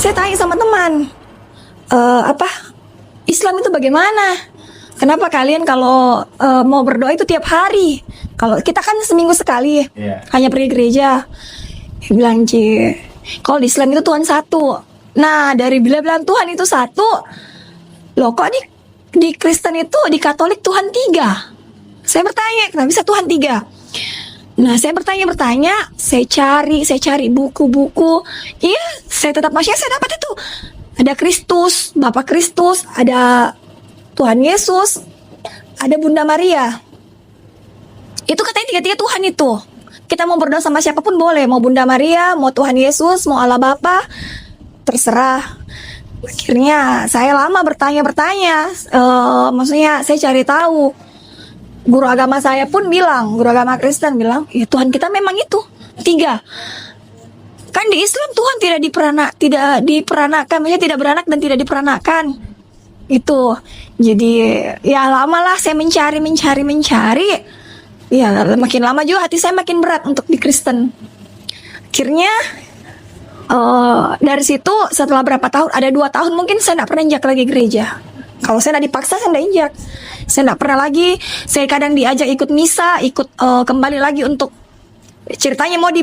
Saya tanya sama teman, apa Islam itu bagaimana? Kenapa kalian kalau mau berdoa itu tiap hari? Kalau kita kan seminggu sekali, hanya pergi gereja. Dia bilang, kalau di Islam itu Tuhan satu. Nah, dari bila bilang Tuhan itu satu, loh kok di Kristen itu, di Katolik Tuhan tiga? Saya bertanya, kenapa bisa Tuhan tiga? Nah, saya bertanya, saya cari buku-buku. Iya, saya tetap masih saya dapat itu. Ada Kristus, Bapak Kristus, ada Tuhan Yesus, ada Bunda Maria. Itu katanya tiga-tiga Tuhan itu. Kita mau berdoa sama siapapun boleh, mau Bunda Maria, mau Tuhan Yesus, mau Allah Bapa, terserah. Akhirnya saya lama bertanya, maksudnya saya cari tahu. Guru agama saya pun bilang, guru agama Kristen bilang, ya Tuhan kita memang itu tiga. Kan di Islam Tuhan tidak diperanakan, maksudnya tidak beranak dan tidak diperanakan. Itu. Jadi ya lamalah saya mencari. Ya makin lama juga hati saya makin berat untuk di Kristen. Akhirnya dari situ setelah berapa tahun, ada 2 tahun mungkin saya tidak pernah injak lagi gereja. Kalau saya tidak dipaksa, saya tidak injak. Saya tidak pernah lagi. Saya kadang diajak ikut misa, ikut kembali lagi untuk ceritanya mau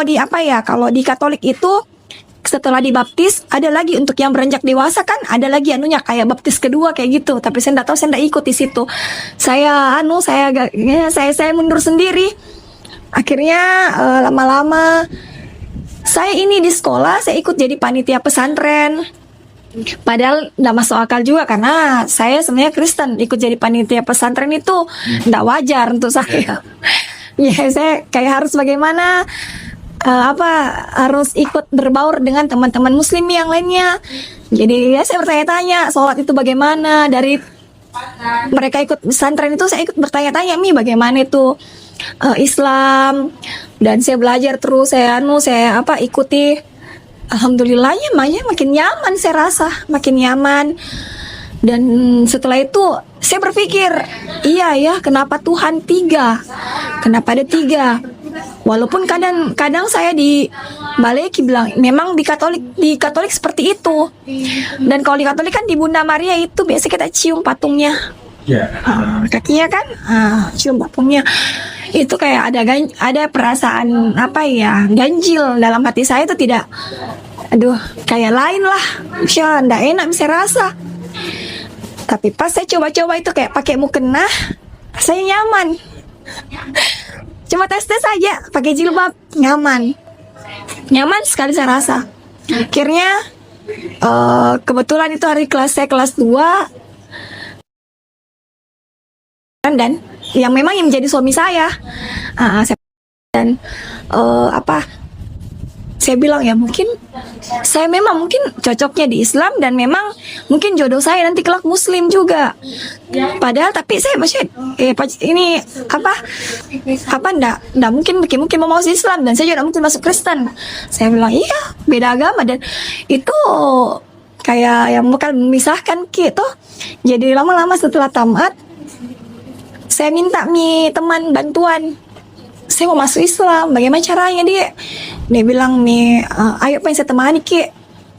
di apa ya? Kalau di Katolik itu setelah dibaptis ada lagi untuk yang beranjak dewasa kan ada lagi anunya kayak baptis kedua kayak gitu. Tapi saya tidak tahu, saya tidak ikut di situ. Saya mundur sendiri. Akhirnya lama-lama saya ini di sekolah saya ikut jadi panitia pesantren. Padahal tidak masuk akal juga karena saya sebenarnya Kristen, ikut jadi panitia pesantren itu tidak wajar untuk saya. Ya saya kayak harus bagaimana harus ikut berbaur dengan teman-teman Muslim yang lainnya. Jadi ya saya bertanya-tanya sholat itu bagaimana, dari mereka ikut pesantren itu saya ikut bertanya-tanya bagaimana itu Islam, dan saya belajar terus, saya ikuti. Alhamdulillahnya makin nyaman, saya rasa makin nyaman. Dan setelah itu saya berpikir, iya ya, kenapa Tuhan tiga? Kenapa ada tiga? Walaupun kadang saya di Baleki bilang memang di Katolik seperti itu. Dan kalau di Katolik kan di Bunda Maria itu biasa kita cium patungnya, kakinya kan, cium patungnya. Itu kayak ada perasaan ganjil dalam hati saya itu, tidak, kayak lain lah, ndak enak saya rasa. Tapi pas saya coba-coba itu kayak pakai mukena, saya nyaman. Cuma tes aja pakai jilbab, nyaman sekali saya rasa. Akhirnya kebetulan itu hari saya kelas 2, dan yang memang yang menjadi suami saya, saya bilang ya mungkin saya memang cocoknya di Islam, dan memang mungkin jodoh saya nanti kelak Muslim juga. Padahal tapi saya masih ndak mungkin mau masuk Islam, dan saya juga mungkin masuk Kristen. Saya bilang iya, beda agama, dan itu kayak yang bakal memisahkan gitu. Jadi lama-lama setelah tamat saya minta teman bantuan, saya mau masuk Islam, bagaimana caranya dia bilang ayo pengen saya temani Ki.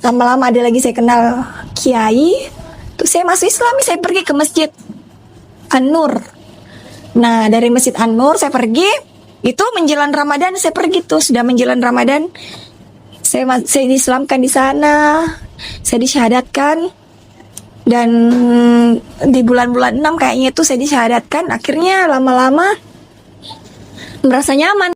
Lama-lama ada lagi saya kenal kiai, terus saya masuk Islam, saya pergi ke Masjid An-Nur. Nah dari Masjid An-Nur saya pergi, itu menjelang Ramadan saya pergi tuh, sudah menjelang Ramadan saya diislamkan di sana, saya disyahadatkan. Dan di bulan-bulan 6 kayaknya itu saya disyahadatkan. Akhirnya lama-lama merasa nyaman.